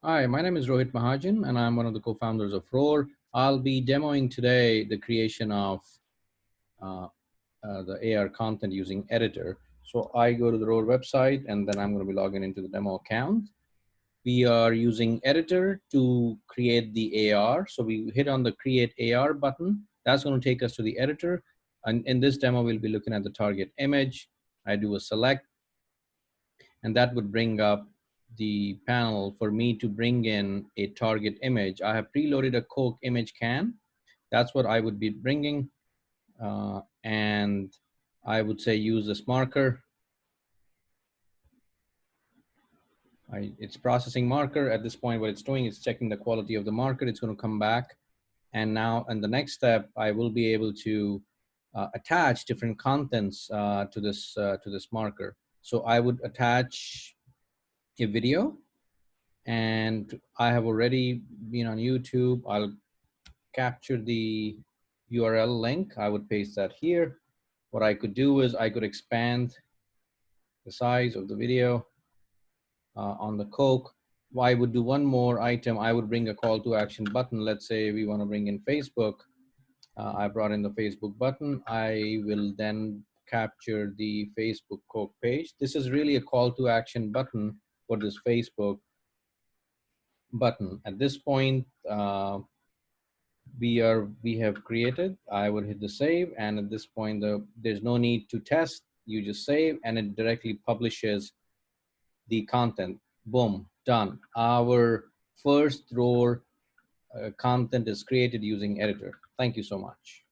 Hi, my name is Rohit Mahajan, and I'm one of the co-founders of Roar. I'll be demoing today the creation of uh, the AR content using Editor. So I go to the Roar website, and then I'm going to be logging into the demo account. We are using Editor to create the AR. So we hit on the Create AR button. That's going to take us to the Editor. And in this demo, we'll be looking at the target image. I do a select, and that would bring up the panel for me to bring in a target image. I have preloaded a Coke image can. That's what I would be bringing. And I would say use this marker. It's processing marker. At this point, what it's doing is checking the quality of the marker. It's going to come back. And now, in the next step, I will be able to attach different contents to this marker. So I would attach a video, and I have already been on YouTube. I'll capture the URL link. I would paste that here. What I could do is I could expand the size of the video on the Coke. I would do one more item. I would bring a call to action button. Let's say we want to bring in Facebook. I brought in the Facebook button. I will then capture the Facebook Coke page. This is really a call to action button for this Facebook button. At this point, we have created. I would hit the save, and at this point there's no need to test. You just save, and it directly publishes the content. Boom, done. Our first Roar content is created using Editor. Thank you so much.